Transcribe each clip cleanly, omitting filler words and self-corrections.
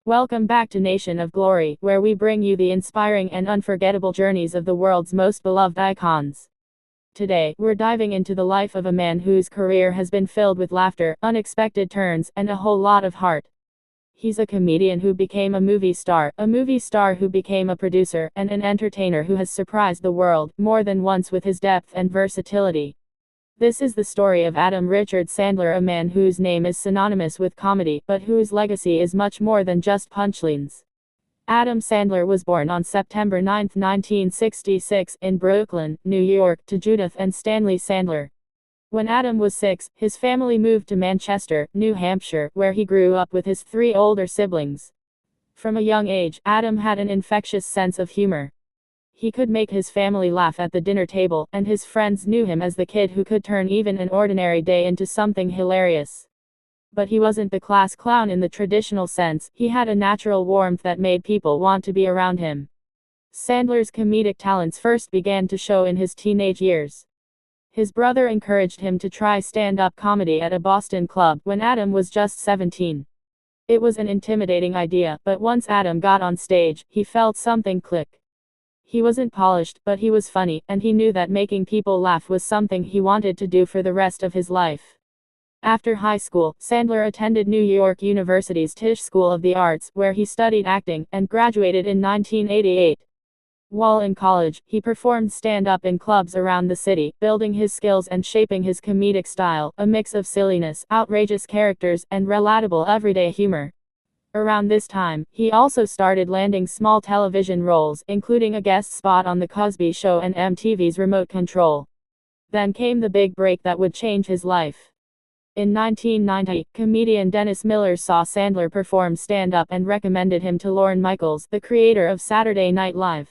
Welcome back to Nation of Glory, where we bring you the inspiring and unforgettable journeys of the world's most beloved icons. Today, we're diving into the life of a man whose career has been filled with laughter, unexpected turns, and a whole lot of heart. He's a comedian who became a movie star who became a producer, and an entertainer who has surprised the world more than once with his depth and versatility. This is the story of Adam Richard Sandler, a man whose name is synonymous with comedy, but whose legacy is much more than just punchlines. Adam Sandler was born on September 9, 1966, in Brooklyn, New York, to Judith and Stanley Sandler. When Adam was 6, his family moved to Manchester, New Hampshire, where he grew up with his 3 older siblings. From a young age, Adam had an infectious sense of humor. He could make his family laugh at the dinner table, and his friends knew him as the kid who could turn even an ordinary day into something hilarious. But he wasn't the class clown in the traditional sense. He had a natural warmth that made people want to be around him. Sandler's comedic talents first began to show in his teenage years. His brother encouraged him to try stand-up comedy at a Boston club when Adam was just 17. It was an intimidating idea, but once Adam got on stage, he felt something click. He wasn't polished, but he was funny, and he knew that making people laugh was something he wanted to do for the rest of his life. After high school, Sandler attended New York University's Tisch School of the Arts, where he studied acting, and graduated in 1988. While in college, he performed stand-up in clubs around the city, building his skills and shaping his comedic style, a mix of silliness, outrageous characters, and relatable everyday humor. Around this time, he also started landing small television roles, including a guest spot on The Cosby Show and MTV's Remote Control. Then came the big break that would change his life. In 1990, comedian Dennis Miller saw Sandler perform stand-up and recommended him to Lorne Michaels, the creator of Saturday Night Live.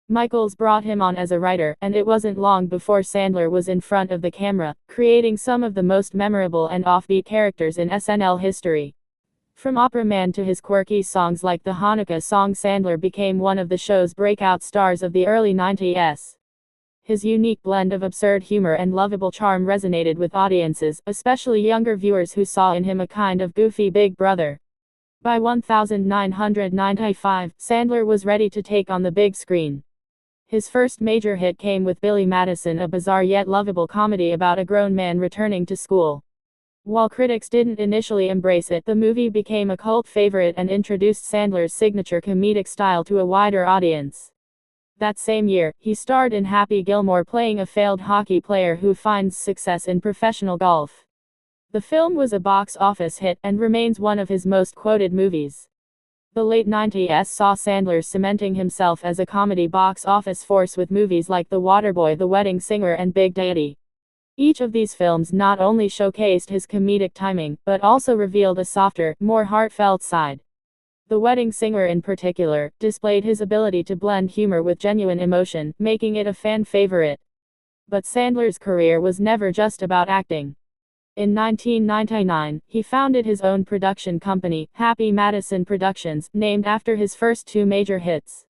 Michaels brought him on as a writer, and it wasn't long before Sandler was in front of the camera, creating some of the most memorable and offbeat characters in SNL history. From Opera Man to his quirky songs like the Hanukkah song, Sandler became one of the show's breakout stars of the early 90s. His unique blend of absurd humor and lovable charm resonated with audiences, especially younger viewers who saw in him a kind of goofy big brother. By 1995, Sandler was ready to take on the big screen. His first major hit came with Billy Madison, a bizarre yet lovable comedy about a grown man returning to school. While critics didn't initially embrace it, the movie became a cult favorite and introduced Sandler's signature comedic style to a wider audience. That same year, he starred in Happy Gilmore, playing a failed hockey player who finds success in professional golf. The film was a box office hit, and remains one of his most quoted movies. The late 90s saw Sandler cementing himself as a comedy box office force with movies like The Waterboy, The Wedding Singer, and Big Daddy. Each of these films not only showcased his comedic timing, but also revealed a softer, more heartfelt side. The Wedding Singer in particular displayed his ability to blend humor with genuine emotion, making it a fan favorite. But Sandler's career was never just about acting. In 1999, he founded his own production company, Happy Madison Productions, named after his first 2 major hits.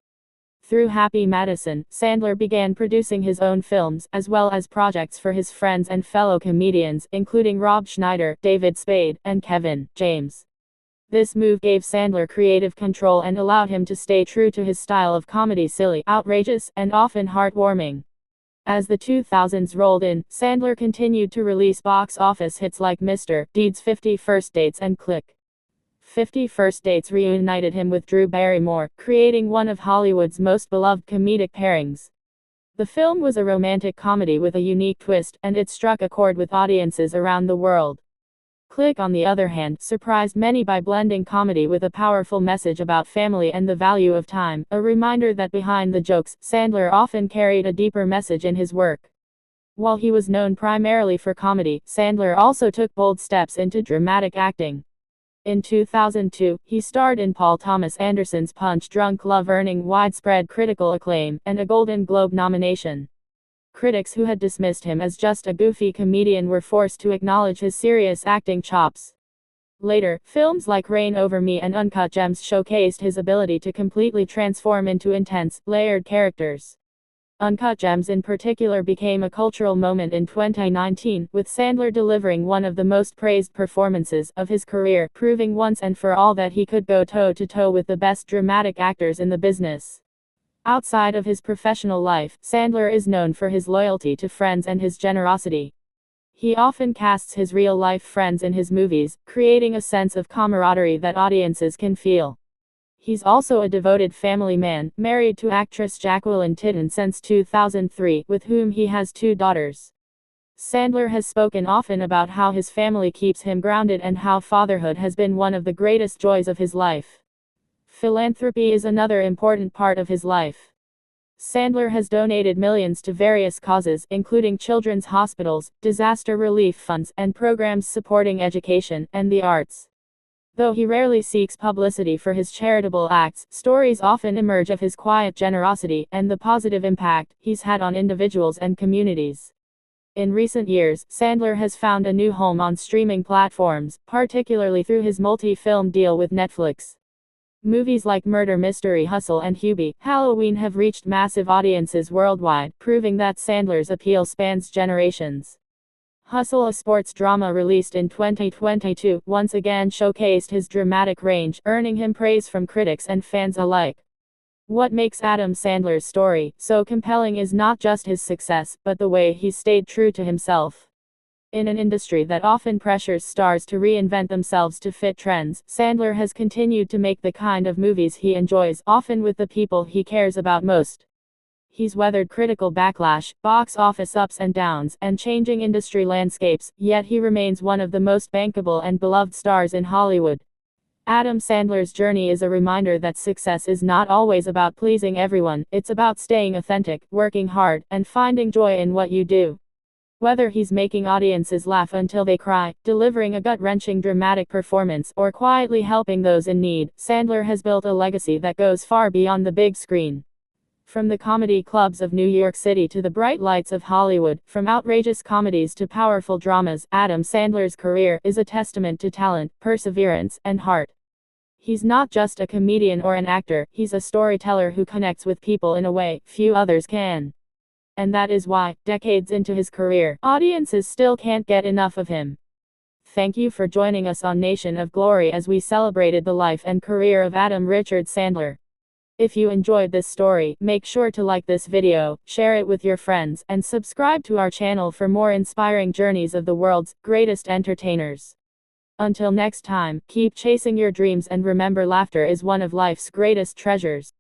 Through Happy Madison, Sandler began producing his own films, as well as projects for his friends and fellow comedians, including Rob Schneider, David Spade, and Kevin James. This move gave Sandler creative control and allowed him to stay true to his style of comedy: silly, outrageous, and often heartwarming. As the 2000s rolled in, Sandler continued to release box office hits like Mr. Deeds, 50 First Dates, and Click. 50 First Dates reunited him with Drew Barrymore, creating one of Hollywood's most beloved comedic pairings. The film was a romantic comedy with a unique twist, and it struck a chord with audiences around the world. Click, on the other hand, surprised many by blending comedy with a powerful message about family and the value of time, a reminder that behind the jokes, Sandler often carried a deeper message in his work. While he was known primarily for comedy, Sandler also took bold steps into dramatic acting. In 2002, he starred in Paul Thomas Anderson's Punch Drunk Love, earning widespread critical acclaim, and a Golden Globe nomination. Critics who had dismissed him as just a goofy comedian were forced to acknowledge his serious acting chops. Later, films like Reign Over Me and Uncut Gems showcased his ability to completely transform into intense, layered characters. Uncut Gems in particular became a cultural moment in 2019, with Sandler delivering one of the most praised performances of his career, proving once and for all that he could go toe-to-toe with the best dramatic actors in the business. Outside of his professional life, Sandler is known for his loyalty to friends and his generosity. He often casts his real-life friends in his movies, creating a sense of camaraderie that audiences can feel. He's also a devoted family man, married to actress Jacqueline Tidden since 2003, with whom he has 2 daughters. Sandler has spoken often about how his family keeps him grounded and how fatherhood has been one of the greatest joys of his life. Philanthropy is another important part of his life. Sandler has donated millions to various causes, including children's hospitals, disaster relief funds, and programs supporting education and the arts. Though he rarely seeks publicity for his charitable acts, stories often emerge of his quiet generosity and the positive impact he's had on individuals and communities. In recent years, Sandler has found a new home on streaming platforms, particularly through his multi-film deal with Netflix. Movies like Murder Mystery Hustle and Hubie Halloween have reached massive audiences worldwide, proving that Sandler's appeal spans generations. Hustle, a sports drama released in 2022, once again showcased his dramatic range, earning him praise from critics and fans alike. What makes Adam Sandler's story so compelling is not just his success, but the way he stayed true to himself. In an industry that often pressures stars to reinvent themselves to fit trends, Sandler has continued to make the kind of movies he enjoys, often with the people he cares about most. He's weathered critical backlash, box office ups and downs, and changing industry landscapes, yet he remains one of the most bankable and beloved stars in Hollywood. Adam Sandler's journey is a reminder that success is not always about pleasing everyone, it's about staying authentic, working hard, and finding joy in what you do. Whether he's making audiences laugh until they cry, delivering a gut-wrenching dramatic performance, or quietly helping those in need, Sandler has built a legacy that goes far beyond the big screen. From the comedy clubs of New York City to the bright lights of Hollywood, from outrageous comedies to powerful dramas, Adam Sandler's career is a testament to talent, perseverance, and heart. He's not just a comedian or an actor, he's a storyteller who connects with people in a way few others can. And that is why, decades into his career, audiences still can't get enough of him. Thank you for joining us on Nation of Glory as we celebrated the life and career of Adam Richard Sandler. If you enjoyed this story, make sure to like this video, share it with your friends, and subscribe to our channel for more inspiring journeys of the world's greatest entertainers. Until next time, keep chasing your dreams and remember laughter is one of life's greatest treasures.